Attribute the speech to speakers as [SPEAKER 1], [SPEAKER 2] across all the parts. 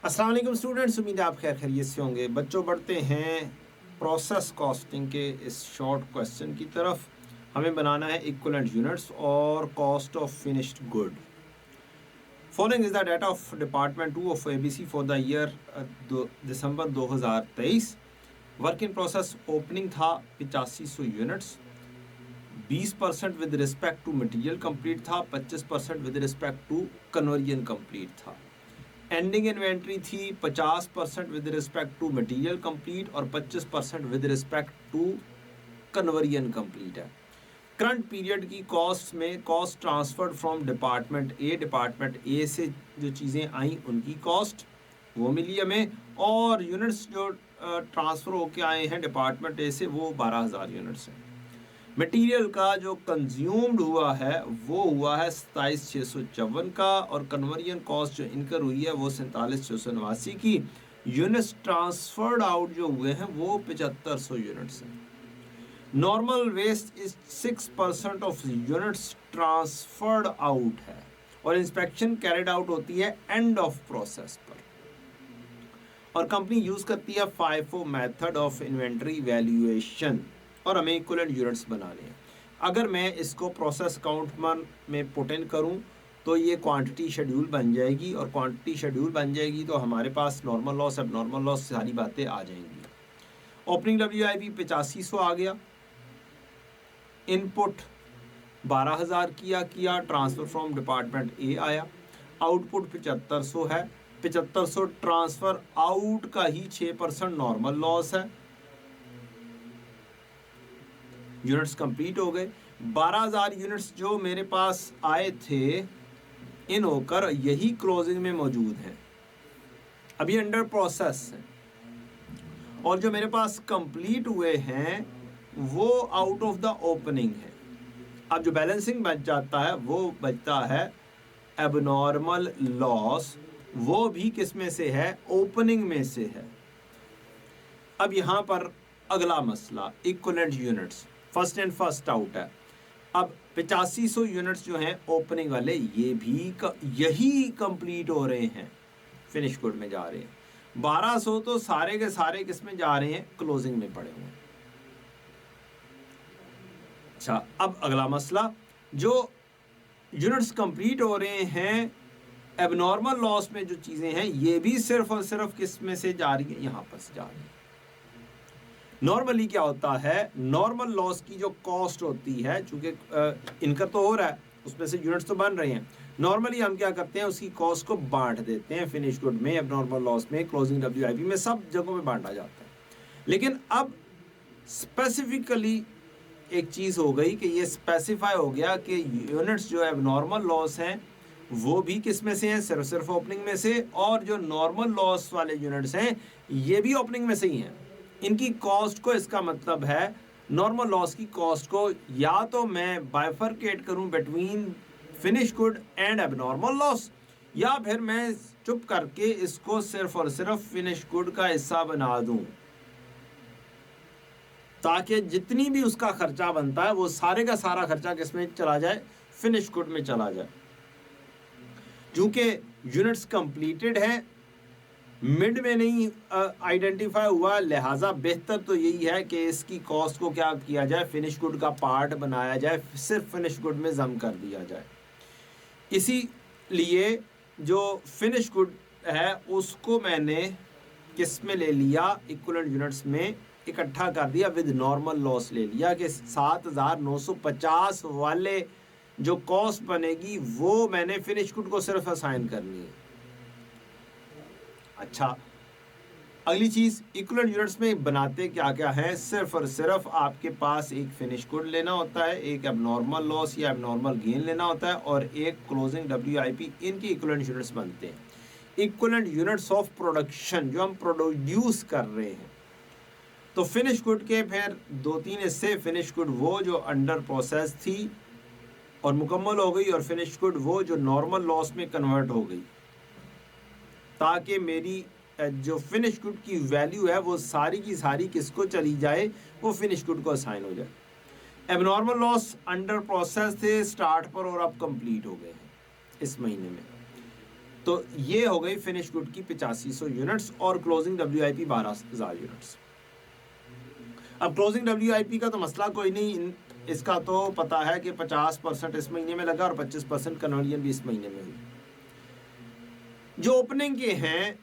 [SPEAKER 1] अस्सलाम वालेकुम स्टूडेंट्स, उम्मीद है आप खैरियत से होंगे। बच्चों, बढ़ते हैं प्रोसेस कॉस्टिंग के इस शॉर्ट क्वेश्चन की तरफ। हमें बनाना है इक्विवेलेंट यूनिट्स और cost of finished good. Following is the data of department 2 of ABC for the year December 2023। Work in process opening था 8500 units. 20% with respect to material complete था, 25% with respect to conversion complete था। Ending inventory थी 50% with respect to material complete और 25% with respect to conversion complete है। Current period की cost में cost transferred from department A से जो चीज़ें आई उनकी कॉस्ट वो मिली हमें, और यूनिट्स जो ट्रांसफ़र होके आए हैं डिपार्टमेंट ए से वो 12,000 यूनिट्स हैं। मटेरियल का जो कंज्यूम्ड हुआ है वो हुआ है 27,654 का, और कन्वर्जन कॉस्ट जो इनकर हुई है वो 47,689 की। यूनिट्स ट्रांसफर्ड आउट जो हुए हैं वो 7500 यूनिट्स हैं। Normal waste is 6% of units transferred out है, और इंस्पेक्शन कैरिड आउट होती है एंड ऑफ प्रोसेस पर, और कंपनी यूज करती है FIFO method of inventory valuation, और हमें इक्विवेलेंट यूनिट्स बनाने हैं। अगर मैं इसको प्रोसेस अकाउंट में पुट इन करूं तो ये क्वांटिटी शेड्यूल बन जाएगी, और क्वांटिटी शेड्यूल बन जाएगी तो हमारे पास नॉर्मल लॉस अब नॉर्मल लॉस सारी बातें आ जाएंगी। ओपनिंग WIP 8500 आ गया, इनपुट 12,000 किया, ट्रांसफ़र फ्रॉम डिपार्टमेंट ए आया, आउटपुट 7500 है। 7500 ट्रांसफ़र आउट का ही 6% नॉर्मल लॉस है। यूनिट्स कंप्लीट हो गए। 12,000 यूनिट्स जो मेरे पास आए थे इन होकर यही क्लोजिंग में मौजूद हैं, अभी अंडर प्रोसेस है, और जो मेरे पास कंप्लीट हुए हैं वो आउट ऑफ द ओपनिंग है। अब जो बैलेंसिंग बच जाता है वो बचता है एबनॉर्मल लॉस, वो भी किस में से है? ओपनिंग में से है। अब यहां पर अगला मसला equivalent units, first in first out है। अब 8500 यूनिट्स जो हैं ओपनिंग वाले ये भी यही कंप्लीट हो रहे हैं, फिनिश गुड में जा रहे हैं। 1200 तो सारे के सारे किस में जा रहे हैं? क्लोजिंग में पड़े हुए हैं। अच्छा, अब अगला मसला, जो यूनिट्स कंप्लीट हो रहे हैं एबनॉर्मल लॉस में जो चीजें हैं ये भी सिर्फ और सिर्फ किस में से जा रही है? यहां पर से जा रही है। नॉर्मली क्या होता है, नॉर्मल लॉस की जो कॉस्ट होती है, चूंकि इनकम तो हो रहा है उसमें से यूनिट्स तो बन रहे हैं, नॉर्मली हम क्या करते हैं उसकी कॉस्ट को बांट देते हैं, फिनिश गुड में, एबनॉर्मल लॉस में, क्लोजिंग WIP में, सब जगहों में बांटा जाता है। लेकिन अब स्पेसिफिकली एक चीज हो गई कि ये स्पेसिफाई हो गया कि यूनिट्स जो एबनॉर्मल लॉस हैं वो भी किस में से हैं? सिर्फ ओपनिंग में से, और जो नॉर्मल लॉस वाले यूनिट्स हैं ये भी ओपनिंग में से ही हैं। इनकी कॉस्ट को, इसका मतलब है नॉर्मल लॉस की कॉस्ट को या तो मैं बाइफरकेट करूं between finish good and abnormal loss, या फिर मैं चुप करके इसको सिर्फ और सिर्फ फिनिश गुड का हिस्सा बना दूं, ताकि जितनी भी उसका खर्चा बनता है वो सारे का सारा खर्चा किसमें चला जाए? फिनिश गुड में चला जाए। चूंकि यूनिट्स कंप्लीटेड हैं, मिड में नहीं आइडेंटिफाई हुआ, लिहाजा बेहतर तो यही है कि इसकी कॉस्ट को क्या किया जाए? फिनिश गुड का पार्ट बनाया जाए, सिर्फ फिनिश गुड में जम कर दिया जाए। इसीलिए जो फिनिश गुड है उसको मैंने किस में ले लिया? इक्विवेलेंट यूनिट्स में इकट्ठा कर दिया, विद नॉर्मल लॉस ले लिया कि 7,950 वाले जो कॉस्ट बनेगी वो मैंने फिनिश गुड को सिर्फ असाइन करनी है। अच्छा, अगली चीज, इक्विवेलेंट यूनिट्स में बनाते क्या क्या है? सिर्फ और सिर्फ आपके पास एक फिनिश गुड लेना होता है, एक एबनॉर्मल लॉस या एबनॉर्मल गेन लेना होता है, और एक क्लोजिंग WIP। इनके इक्विवेलेंट यूनिट्स बनते हैं। इक्विवेलेंट यूनिट्स ऑफ प्रोडक्शन जो हम प्रोड्यूस कर रहे हैं, तो फिनिश गुड के फिर 2-3 हिस्से। फिनिश गुड वो जो अंडर प्रोसेस थी और मुकम्मल हो गई, और फिनिश गुड वो जो नॉर्मल लॉस में कन्वर्ट हो गई, ताकि मेरी जो फिनिश गुड की वैल्यू है वो सारी की सारी किसको चली जाए? वो फिनिश गुड को असाइन हो जाए। एबनॉर्मल लॉस अंडर प्रोसेस थे स्टार्ट पर और अब कंप्लीट हो गए हैं इस महीने में। तो ये हो गई फिनिश गुड की 8500 यूनिट्स और क्लोजिंग WIP 12000 यूनिट्स। अब क्लोजिंग WIP का तो मसला कोई नहीं, इसका तो पता है कि 50% इस महीने में लगा और 25% कन्वर्जन भी इस महीने में हुई। जो ओपनिंग के हैं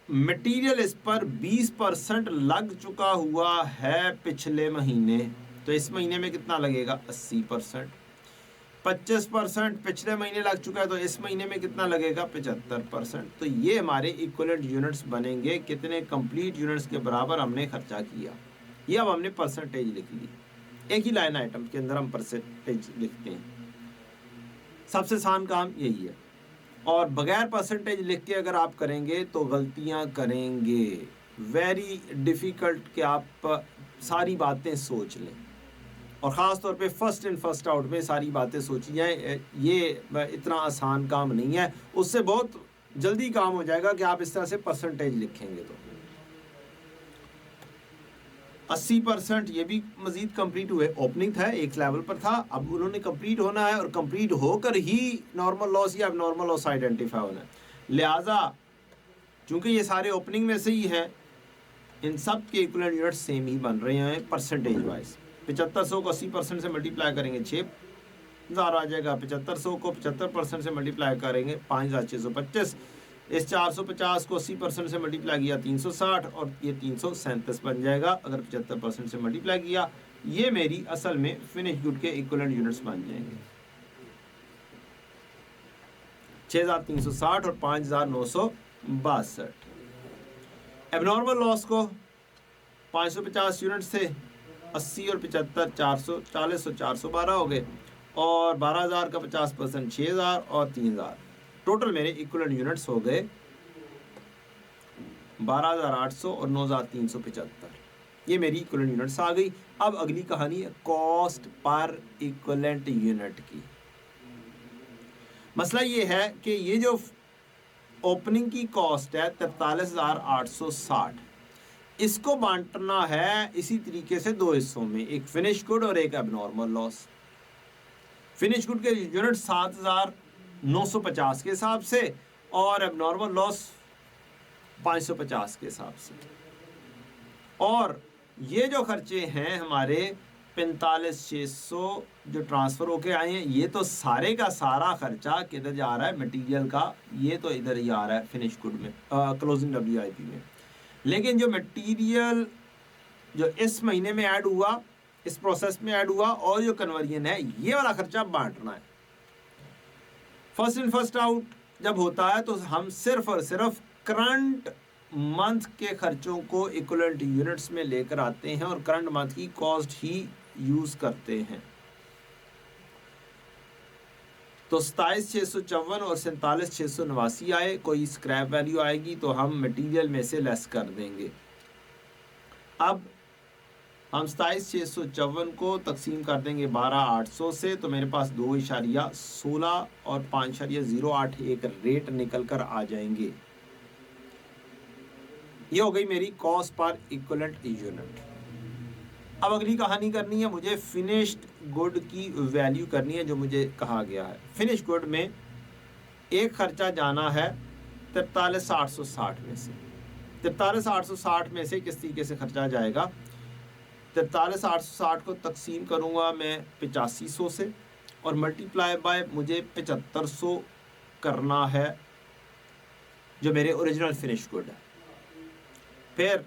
[SPEAKER 1] मटेरियल इस पर 20% लग चुका हुआ है पिछले महीने, तो इस महीने में कितना लगेगा 80%। 25% पिछले महीने लग चुका है, तो इस महीने में कितना लगेगा 75%। तो ये हमारे इक्विवेलेंट यूनिट्स बनेंगे, कितने कंप्लीट यूनिट्स के बराबर हमने खर्चा किया। ये अब हमने परसेंटेज लिख ली, एक ही लाइन आइटम के अंदर हम परसेंटेज लिखते हैं। सबसे आसान काम यही है, और बगैर परसेंटेज लिख के अगर आप करेंगे तो गलतियां करेंगे। वेरी डिफ़िकल्ट कि आप सारी बातें सोच लें, और ख़ास तौर पे फर्स्ट इन फर्स्ट आउट में सारी बातें सोची जाएँ, ये इतना आसान काम नहीं है। उससे बहुत जल्दी काम हो जाएगा कि आप इस तरह से परसेंटेज लिखेंगे। तो 80% ये भी मज़ीद कंप्लीट हुए। ओपनिंग था, एक लेवल पर था, अब उन्होंने कंप्लीट होना है, और कंप्लीट होकर ही नॉर्मल लॉस या नॉर्मल लॉस आइडेंटिफाई होना है। लिहाजा चूँकि ये सारे ओपनिंग में से ही हैं, इन सब के इक्विवेलेंट यूनिट सेम ही बन रहे हैं परसेंटेज वाइज। 7500 को 80% से मल्टीप्लाई करेंगे 6000 आ जाएगा। 7500 को 75% से मल्टीप्लाई करेंगे 5625। इस 450 को 80% से मल्टीप्लाई किया 360, और ये 337 बन जाएगा अगर 75% से मल्टीप्लाई किया। ये मेरी असल में फिनिश गुड के इक्विवेलेंट यूनिट्स बन जाएंगे 6360 और 5962। एबनॉर्मल लॉस को 550 यूनिट से 80 और 75 440 और 412 हो गए, और 12000 का 50% 6000 और 3000। टोटल मेरे इक्विवेलेंट यूनिट्स हो गए 12800 और 9375। ये मेरी इक्विवेलेंट यूनिट्स आ गई। अब अगली कहानी है कॉस्ट पर इक्विवेलेंट यूनिट की। मसला ये है कि ये जो ओपनिंग की कॉस्ट है 43860, इसको बांटना है इसी तरीके से दो हिस्सों में, एक फिनिश गुड और एक एबनॉर्मल लॉस। फिनिश गुड के यूनिट 7950 के हिसाब से, और एबनॉर्मल लॉस 550 के हिसाब से। और ये जो खर्चे हैं हमारे 45600 जो ट्रांसफ़र होके आए हैं, ये तो सारे का सारा खर्चा किधर जा रहा है, मटेरियल का, ये तो इधर ही आ रहा है फिनिश गुड में, क्लोजिंग WIP में। लेकिन जो मटेरियल जो इस महीने में ऐड हुआ, इस प्रोसेस में ऐड हुआ, और जो कन्वर्जन है, ये वाला खर्चा बांटना है। फर्स्ट इन फर्स्ट आउट जब होता है तो हम सिर्फ और सिर्फ करंट मंथ के खर्चों को इक्विवेलेंट यूनिट्स में लेकर आते हैं और करंट मंथ की कॉस्ट ही यूज करते हैं। तो 27654 और 47689 आए, कोई स्क्रैप वैल्यू आएगी तो हम मटेरियल में से लेस कर देंगे। अब हम 27654 को तकसीम कर देंगे 12800 से, तो मेरे पास 2.16 और 5.08 एक रेट निकल कर आ जाएंगे। ये हो गई मेरी कॉस्ट पर इक्विवेलेंट यूनिट। अब अगली कहानी करनी है मुझे फिनिश्ड गुड की वैल्यू करनी है, जो मुझे कहा गया है। फिनिश गुड में एक खर्चा जाना है 43860 में से। 43860 में से किस तरीके से खर्चा जाएगा, 43860 को तकसीम करूँगा मैं 8500 से, और मल्टीप्लाई बाय मुझे 7500 करना है जो मेरे ओरिजिनल फिनिश गुड है। फिर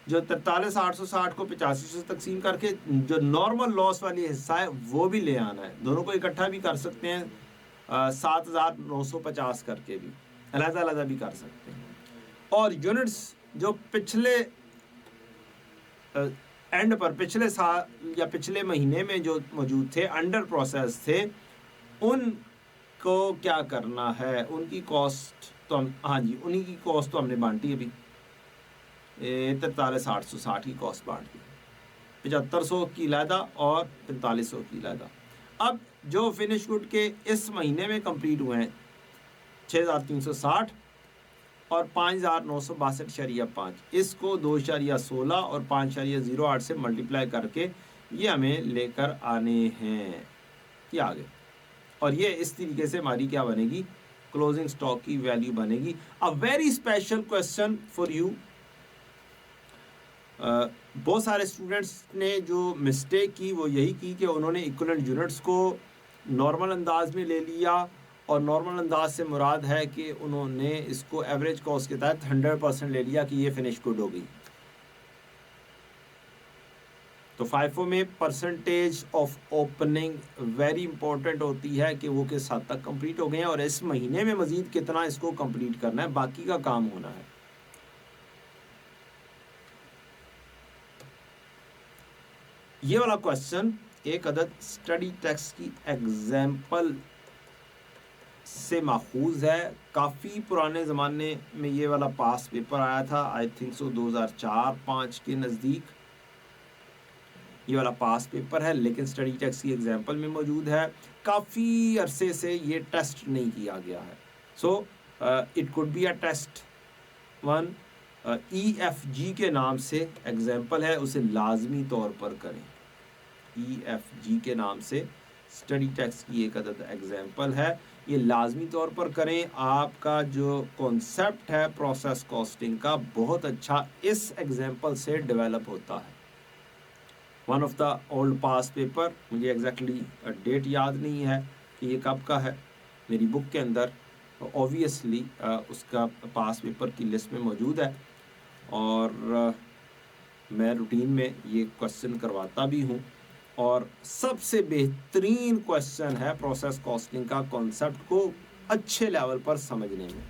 [SPEAKER 1] जो 43860 को 8500 से तकसीम करके जो नॉर्मल लॉस वाली हिस्सा है वो भी ले आना है। दोनों को इकट्ठा भी कर सकते हैं, 7950 करके भी अलग-अलग भी कर सकते हैं। और यूनिट्स जो पिछले एंड पर पिछले साल या पिछले महीने में जो मौजूद थे, अंडर प्रोसेस थे, उनको क्या करना है, उनकी कॉस्ट तो हम, हाँ जी, उन्हीं की कॉस्ट तो हमने बांटी अभी, 43860 की कॉस्ट बांट दी, 7500 की अलहदा और 4500 की अलहदा। अब जो फिनिश गुड के इस महीने में कंप्लीट हुए हैं 6360 और 5962.5, इसको 2.16 और 5.08 से मल्टीप्लाई करके ये हमें लेकर आने हैं, ये आ गए। और ये इस तरीके से हमारी क्या बनेगी, क्लोजिंग स्टॉक की वैल्यू बनेगी। A very special question for you. बहुत सारे स्टूडेंट्स ने जो मिस्टेक की वो यही की कि उन्होंने इक्विवेलेंट यूनिट्स को नॉर्मल अंदाज में ले लिया, और नॉर्मल अंदाज से मुराद है कि उन्होंने इसको एवरेज कॉस्ट के तहत 100% ले लिया कि ये फिनिश गुड हो गई। तो फाइफो में percentage of opening very important होती है कि वो किस हद तक कंप्लीट हो गए हैं, और इस महीने में मजीद कितना इसको कंप्लीट करना है, बाकी का काम होना है। ये वाला क्वेश्चन एक अदद स्टडी टेक्स्ट की एग्जाम्पल से माखूज है। काफ़ी पुराने ज़माने में ये वाला पास पेपर आया था, आई थिंक सो 2004-05 के नज़दीक ये वाला पास पेपर है, लेकिन स्टडी टेक्स्ट की एग्जाम्पल में मौजूद है। काफ़ी अरसे से ये टेस्ट नहीं किया गया है। So it could be a test 1। EFG के नाम से एग्जाम्पल है, उसे लाजमी तौर पर करें। EFG के नाम से स्टडी टेक्स्ट की एक अदद एग्जाम्पल है, ये लाजमी तौर पर करें। आपका जो कॉन्सेप्ट है प्रोसेस कॉस्टिंग का बहुत अच्छा इस एग्जाम्पल से डेवलप होता है। One of the old pass paper, मुझे एग्जैक्टली डेट याद नहीं है कि ये कब का है, मेरी बुक के अंदर ऑब्वियसली उसका पास पेपर की लिस्ट में मौजूद है, और मैं रूटीन में ये क्वेश्चन करवाता भी हूँ। और सबसे बेहतरीन क्वेश्चन है प्रोसेस कॉस्टिंग का कॉन्सेप्ट को अच्छे लेवल पर समझने में।